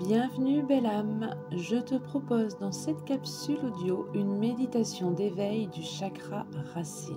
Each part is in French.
Bienvenue belle âme, je te propose dans cette capsule audio une méditation d'éveil du chakra racine.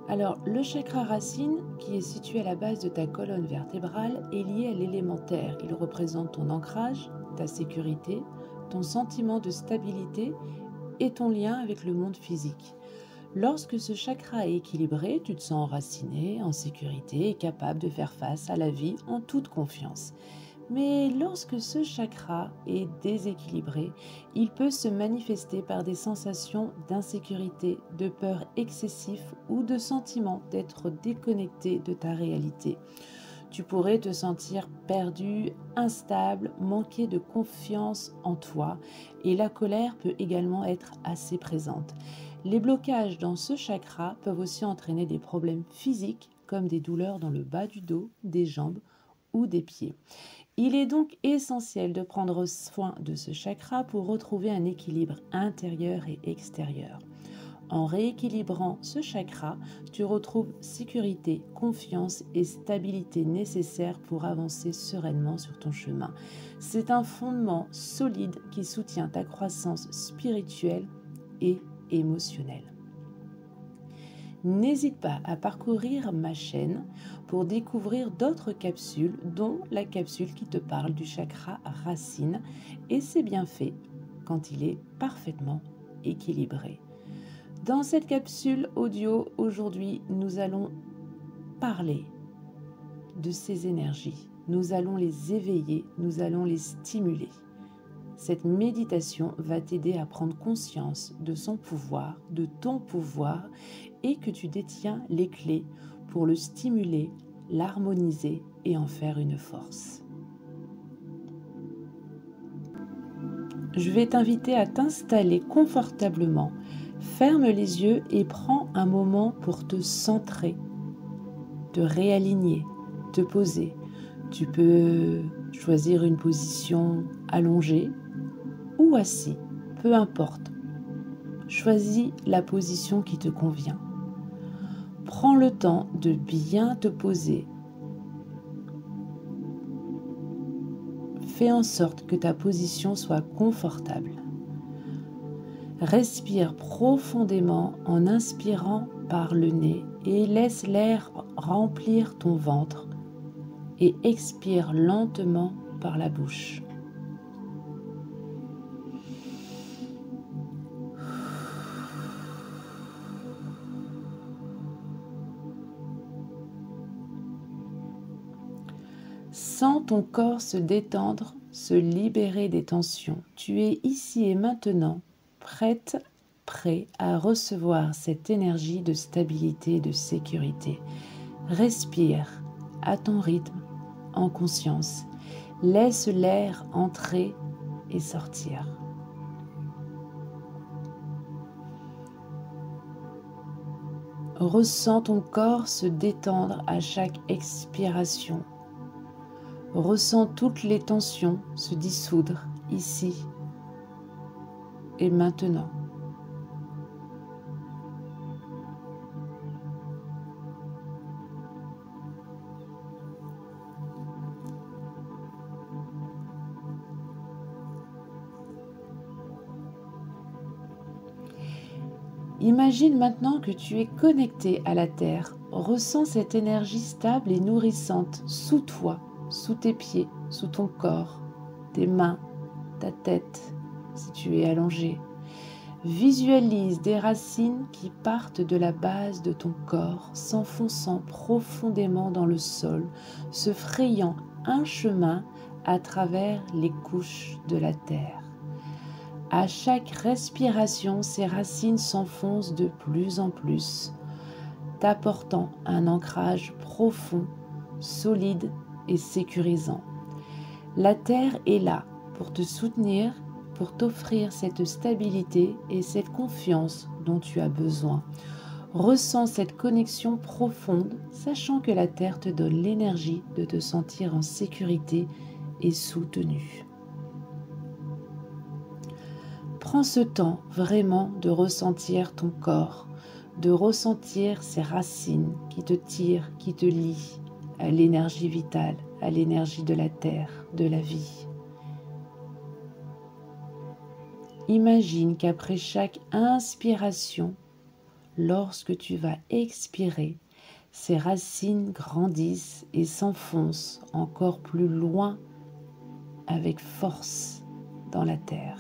Alors le chakra racine, qui est situé à la base de ta colonne vertébrale, est lié à l'élément terre. Il représente ton ancrage, ta sécurité, ton sentiment de stabilité et ton lien avec le monde physique. Lorsque ce chakra est équilibré, tu te sens enraciné, en sécurité et capable de faire face à la vie en toute confiance. Mais lorsque ce chakra est déséquilibré, il peut se manifester par des sensations d'insécurité, de peur excessif ou de sentiment d'être déconnecté de ta réalité. Tu pourrais te sentir perdu, instable, manquer de confiance en toi et la colère peut également être assez présente. Les blocages dans ce chakra peuvent aussi entraîner des problèmes physiques comme des douleurs dans le bas du dos, des jambes ou des pieds. Il est donc essentiel de prendre soin de ce chakra pour retrouver un équilibre intérieur et extérieur. En rééquilibrant ce chakra, tu retrouves sécurité, confiance et stabilité nécessaires pour avancer sereinement sur ton chemin. C'est un fondement solide qui soutient ta croissance spirituelle et émotionnelle. N'hésite pas à parcourir ma chaîne pour découvrir d'autres capsules, dont la capsule qui te parle du chakra racine, et c'est bien fait quand il est parfaitement équilibré. Dans cette capsule audio, aujourd'hui, nous allons parler de ces énergies. Nous allons les éveiller, nous allons les stimuler. Cette méditation va t'aider à prendre conscience de son pouvoir, de ton pouvoir, et que tu détiens les clés pour le stimuler, l'harmoniser et en faire une force. Je vais t'inviter à t'installer confortablement. Ferme les yeux et prends un moment pour te centrer, te réaligner, te poser. Tu peux choisir une position allongée ou assis, peu importe. Choisis la position qui te convient. Prends le temps de bien te poser. Fais en sorte que ta position soit confortable. Respire profondément en inspirant par le nez et laisse l'air remplir ton ventre et expire lentement par la bouche. Sens ton corps se détendre, se libérer des tensions. Tu es ici et maintenant, prêt à recevoir cette énergie de stabilité et de sécurité. Respire à ton rythme, en conscience. Laisse l'air entrer et sortir. Ressens ton corps se détendre à chaque expiration. Ressens toutes les tensions se dissoudre ici et maintenant. Imagine maintenant que tu es connecté à la Terre. Ressens cette énergie stable et nourrissante sous toi, sous tes pieds, sous ton corps, tes mains, ta tête, si tu es allongé. Visualise des racines qui partent de la base de ton corps, s'enfonçant profondément dans le sol, se frayant un chemin à travers les couches de la terre. À chaque respiration, ces racines s'enfoncent de plus en plus, t'apportant un ancrage profond, solide et sécurisant. La terre est là pour te soutenir, pour t'offrir cette stabilité et cette confiance dont tu as besoin. Ressens cette connexion profonde, sachant que la terre te donne l'énergie de te sentir en sécurité et soutenu. Prends ce temps vraiment de ressentir ton corps, de ressentir ces racines qui te tirent, qui te lient à l'énergie vitale, à l'énergie de la terre, de la vie. Imagine qu'après chaque inspiration, lorsque tu vas expirer, ces racines grandissent et s'enfoncent encore plus loin avec force dans la terre.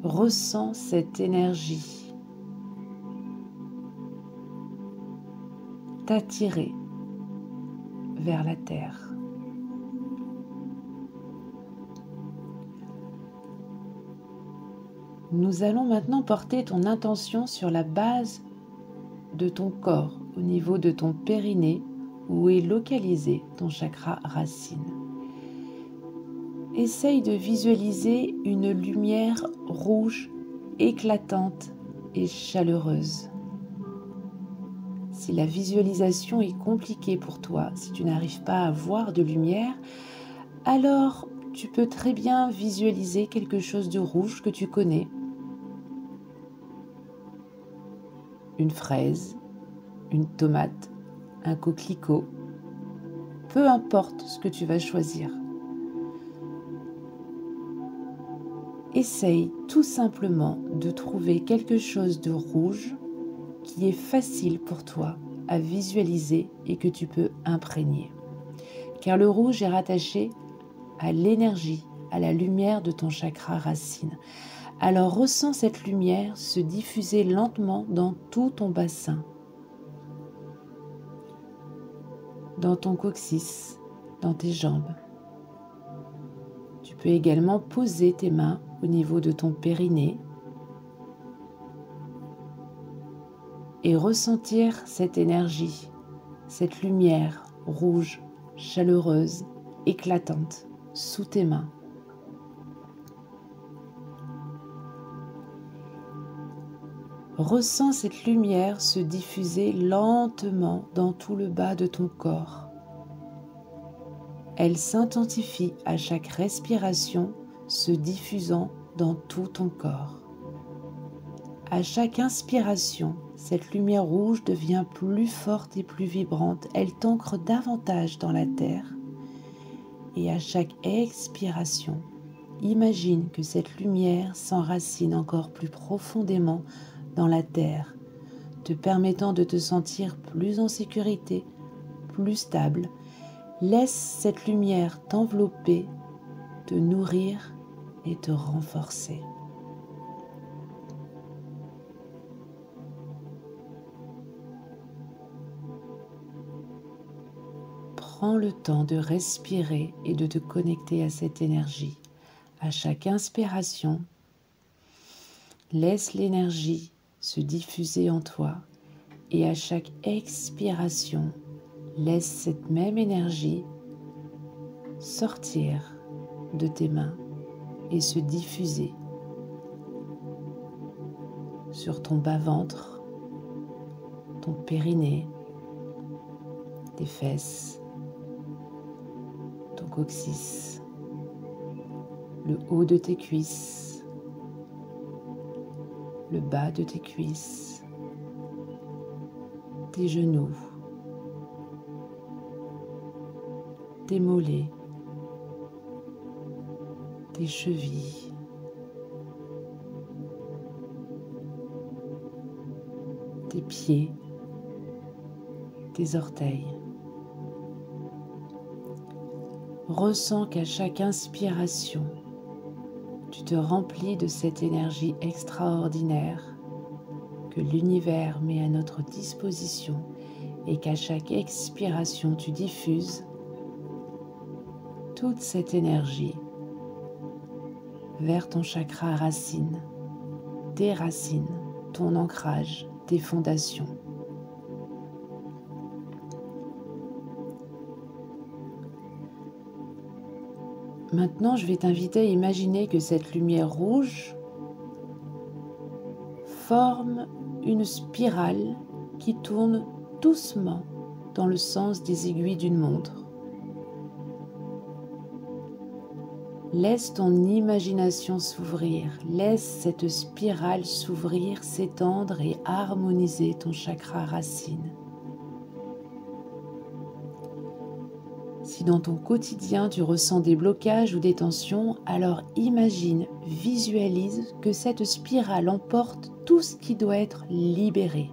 Ressens cette énergie t'attirer vers la terre. Nous allons maintenant porter ton intention sur la base de ton corps, au niveau de ton périnée, où est localisé ton chakra racine. Essaye de visualiser une lumière rouge éclatante et chaleureuse. Si la visualisation est compliquée pour toi, si tu n'arrives pas à voir de lumière, alors tu peux très bien visualiser quelque chose de rouge que tu connais. Une fraise, une tomate, un coquelicot, peu importe ce que tu vas choisir. Essaye tout simplement de trouver quelque chose de rouge qui est facile pour toi à visualiser et que tu peux imprégner. Car le rouge est rattaché à l'énergie, à la lumière de ton chakra racine. Alors ressens cette lumière se diffuser lentement dans tout ton bassin, dans ton coccyx, dans tes jambes. Tu peux également poser tes mains au niveau de ton périnée et ressentir cette énergie, cette lumière rouge, chaleureuse, éclatante sous tes mains. Ressens cette lumière se diffuser lentement dans tout le bas de ton corps. Elle s'intensifie à chaque respiration, se diffusant dans tout ton corps. À chaque inspiration, cette lumière rouge devient plus forte et plus vibrante. Elle t'ancre davantage dans la terre. Et à chaque expiration, imagine que cette lumière s'enracine encore plus profondément dans la terre, te permettant de te sentir plus en sécurité, plus stable. Laisse cette lumière t'envelopper, te nourrir et te renforcer. Prends le temps de respirer et de te connecter à cette énergie. À chaque inspiration, laisse l'énergie se diffuser en toi et à chaque expiration, laisse cette même énergie sortir de tes mains et se diffuser sur ton bas-ventre, ton périnée, tes fesses, ton coccyx, le haut de tes cuisses, le bas de tes cuisses, tes genoux, tes mollets, tes chevilles, tes pieds, tes orteils. Ressens qu'à chaque inspiration, tu te remplis de cette énergie extraordinaire que l'univers met à notre disposition et qu'à chaque expiration, tu diffuses toute cette énergie vers ton chakra racine, tes racines, ton ancrage, tes fondations. Maintenant, je vais t'inviter à imaginer que cette lumière rouge forme une spirale qui tourne doucement dans le sens des aiguilles d'une montre. Laisse ton imagination s'ouvrir, laisse cette spirale s'ouvrir, s'étendre et harmoniser ton chakra racine. Si dans ton quotidien tu ressens des blocages ou des tensions, alors imagine, visualise que cette spirale emporte tout ce qui doit être libéré.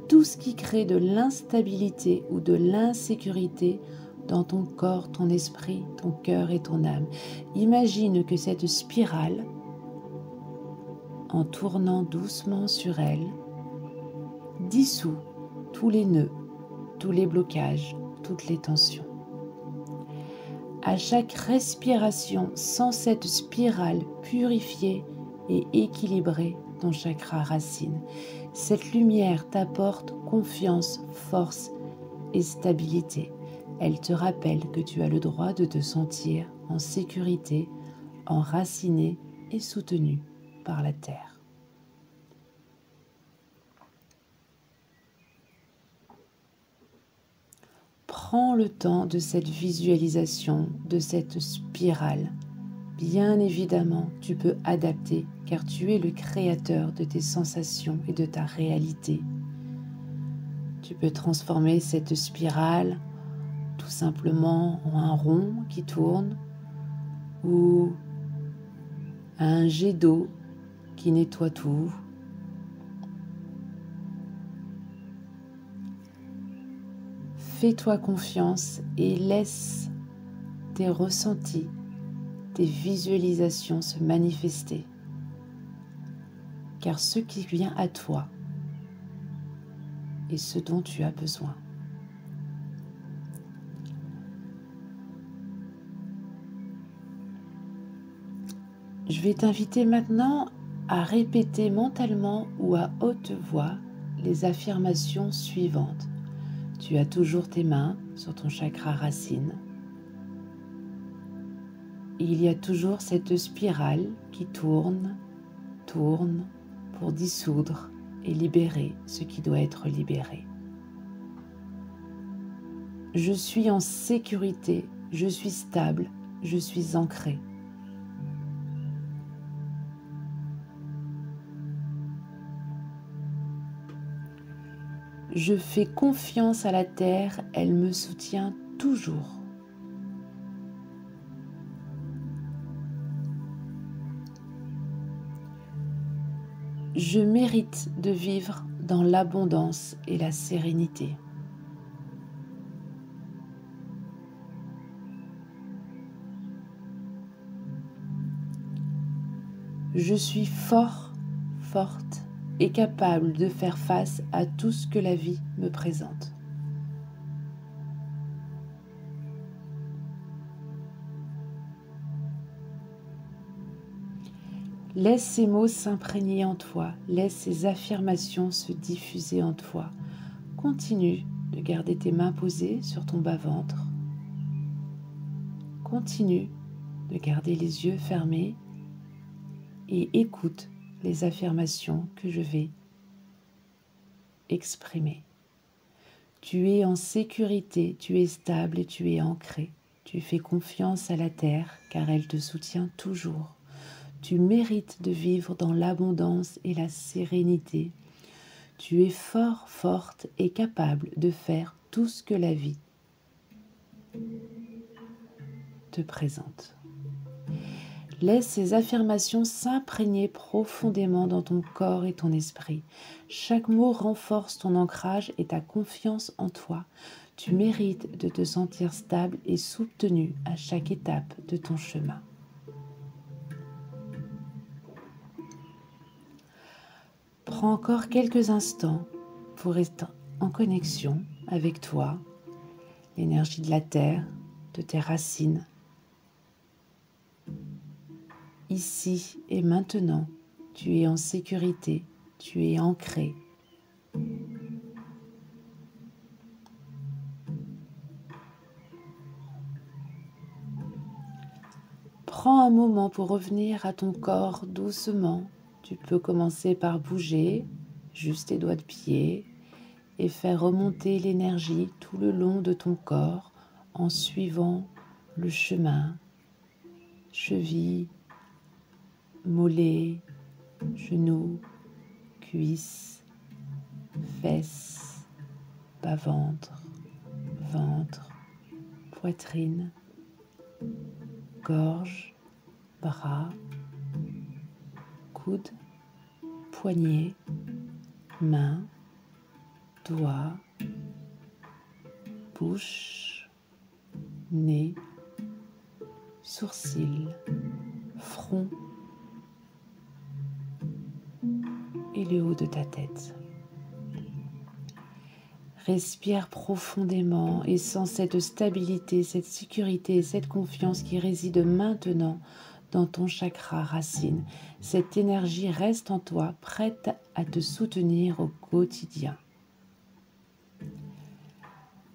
Tout ce qui crée de l'instabilité ou de l'insécurité dans ton corps, ton esprit, ton cœur et ton âme. Imagine que cette spirale, en tournant doucement sur elle, dissout tous les nœuds, tous les blocages, toutes les tensions. À chaque respiration, sens cette spirale purifier et équilibrer ton chakra racine. Cette lumière t'apporte confiance, force et stabilité. Elle te rappelle que tu as le droit de te sentir en sécurité, enraciné et soutenu par la terre. Prends le temps de cette visualisation, de cette spirale. Bien évidemment, tu peux adapter car tu es le créateur de tes sensations et de ta réalité. Tu peux transformer cette spirale tout simplement en un rond qui tourne ou un jet d'eau qui nettoie tout. Fais-toi confiance et laisse tes ressentis, tes visualisations se manifester. Car ce qui vient à toi est ce dont tu as besoin. Je vais t'inviter maintenant à répéter mentalement ou à haute voix les affirmations suivantes. Tu as toujours tes mains sur ton chakra racine. Il y a toujours cette spirale qui tourne pour dissoudre et libérer ce qui doit être libéré. Je suis en sécurité, je suis stable, je suis ancré. Je fais confiance à la terre, elle me soutient toujours. Je mérite de vivre dans l'abondance et la sérénité. Je suis fort, forte et capable de faire face à tout ce que la vie me présente. Laisse ces mots s'imprégner en toi, laisse ces affirmations se diffuser en toi. Continue de garder tes mains posées sur ton bas-ventre. Continue de garder les yeux fermés et écoute les affirmations que je vais exprimer. Tu es en sécurité, tu es stable et tu es ancré. Tu fais confiance à la terre car elle te soutient toujours. Tu mérites de vivre dans l'abondance et la sérénité. Tu es fort, forte et capable de faire tout ce que la vie te présente. Laisse ces affirmations s'imprégner profondément dans ton corps et ton esprit. Chaque mot renforce ton ancrage et ta confiance en toi. Tu mérites de te sentir stable et soutenu à chaque étape de ton chemin. Prends encore quelques instants pour rester en connexion avec toi, l'énergie de la terre, de tes racines. Ici et maintenant, tu es en sécurité, tu es ancré. Prends un moment pour revenir à ton corps doucement. Tu peux commencer par bouger juste tes doigts de pied et faire remonter l'énergie tout le long de ton corps en suivant le chemin, cheville, mollets, genoux, cuisses, fesses, bas-ventre, ventre, poitrine, gorge, bras, coudes, poignets, mains, doigts, bouche, nez, sourcils, front et le haut de ta tête. Respire profondément et sens cette stabilité, cette sécurité, cette confiance qui réside maintenant dans ton chakra racine. Cette énergie reste en toi, prête à te soutenir au quotidien.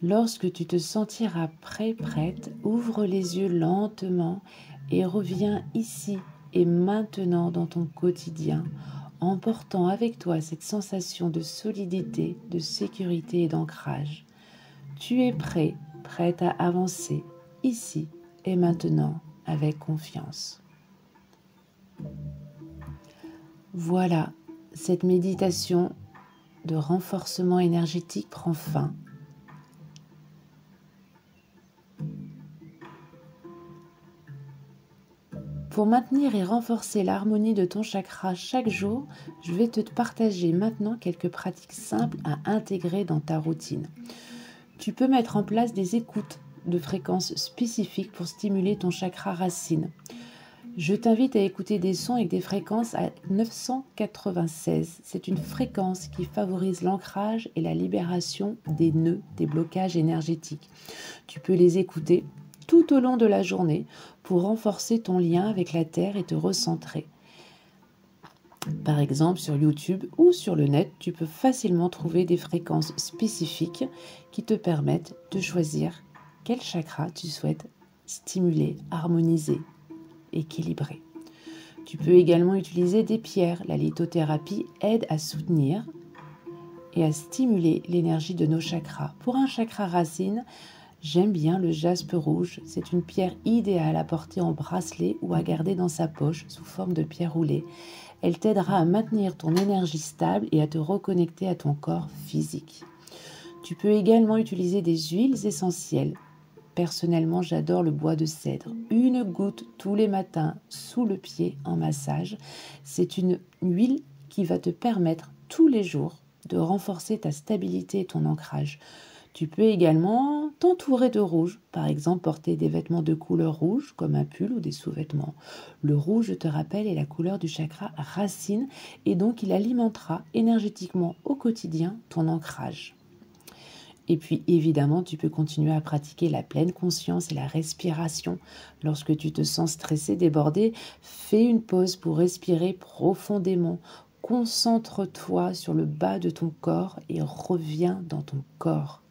Lorsque tu te sentiras prêt, prête, ouvre les yeux lentement et reviens ici et maintenant dans ton quotidien, en portant avec toi cette sensation de solidité, de sécurité et d'ancrage. Tu es prêt, prête à avancer, ici et maintenant, avec confiance. Voilà, cette méditation de renforcement énergétique prend fin. Pour maintenir et renforcer l'harmonie de ton chakra chaque jour, je vais te partager maintenant quelques pratiques simples à intégrer dans ta routine. Tu peux mettre en place des écoutes de fréquences spécifiques pour stimuler ton chakra racine. Je t'invite à écouter des sons avec des fréquences à 996. C'est une fréquence qui favorise l'ancrage et la libération des nœuds, des blocages énergétiques. Tu peux les écouter tout au long de la journée pour renforcer ton lien avec la Terre et te recentrer. Par exemple, sur YouTube ou sur le net, tu peux facilement trouver des fréquences spécifiques qui te permettent de choisir quel chakra tu souhaites stimuler, harmoniser, équilibrer. Tu peux également utiliser des pierres. La lithothérapie aide à soutenir et à stimuler l'énergie de nos chakras. Pour un chakra racine, j'aime bien le jaspe rouge. C'est une pierre idéale à porter en bracelet ou à garder dans sa poche sous forme de pierre roulée. Elle t'aidera à maintenir ton énergie stable et à te reconnecter à ton corps physique. Tu peux également utiliser des huiles essentielles. Personnellement, j'adore le bois de cèdre. Une goutte tous les matins sous le pied en massage. C'est une huile qui va te permettre tous les jours de renforcer ta stabilité et ton ancrage. Tu peux également t'entourer de rouge, par exemple porter des vêtements de couleur rouge comme un pull ou des sous-vêtements. Le rouge, je te rappelle, est la couleur du chakra racine et donc il alimentera énergétiquement au quotidien ton ancrage. Et puis évidemment, tu peux continuer à pratiquer la pleine conscience et la respiration. Lorsque tu te sens stressé, débordé, fais une pause pour respirer profondément. Concentre-toi sur le bas de ton corps et reviens dans ton corps.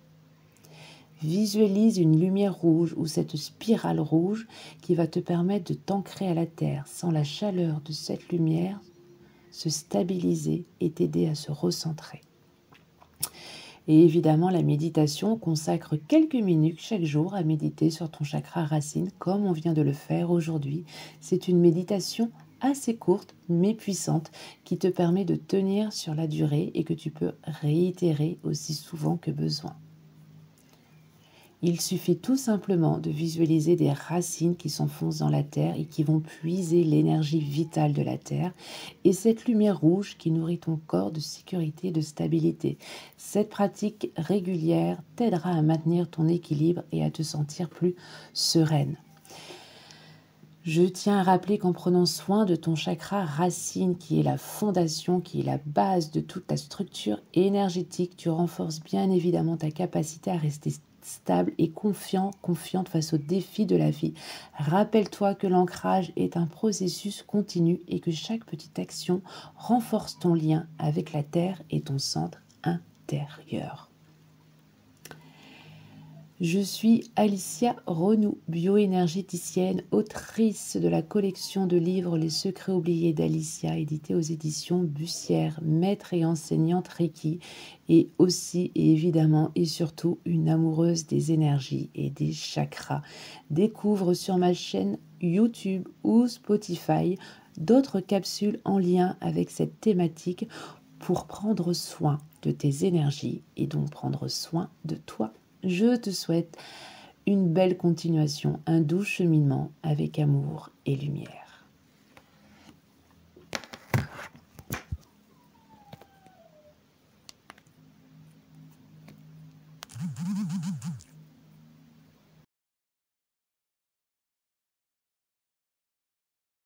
Visualise une lumière rouge ou cette spirale rouge qui va te permettre de t'ancrer à la terre. Sans la chaleur de cette lumière, se stabiliser et t'aider à se recentrer. Et évidemment, la méditation consacre quelques minutes chaque jour à méditer sur ton chakra racine, comme on vient de le faire aujourd'hui. C'est une méditation assez courte, mais puissante, qui te permet de tenir sur la durée et que tu peux réitérer aussi souvent que besoin. Il suffit tout simplement de visualiser des racines qui s'enfoncent dans la terre et qui vont puiser l'énergie vitale de la terre et cette lumière rouge qui nourrit ton corps de sécurité et de stabilité. Cette pratique régulière t'aidera à maintenir ton équilibre et à te sentir plus sereine. Je tiens à rappeler qu'en prenant soin de ton chakra racine, qui est la fondation, qui est la base de toute ta structure énergétique, tu renforces bien évidemment ta capacité à rester stable et confiante face aux défis de la vie. Rappelle-toi que l'ancrage est un processus continu et que chaque petite action renforce ton lien avec la terre et ton centre intérieur. Je suis Alicia Renou, bioénergéticienne, autrice de la collection de livres Les secrets oubliés d'Alicia, édité aux éditions Bussière, maître et enseignante Reiki, et aussi et évidemment et surtout une amoureuse des énergies et des chakras. Découvre sur ma chaîne YouTube ou Spotify d'autres capsules en lien avec cette thématique pour prendre soin de tes énergies et donc prendre soin de toi. Je te souhaite une belle continuation, un doux cheminement avec amour et lumière.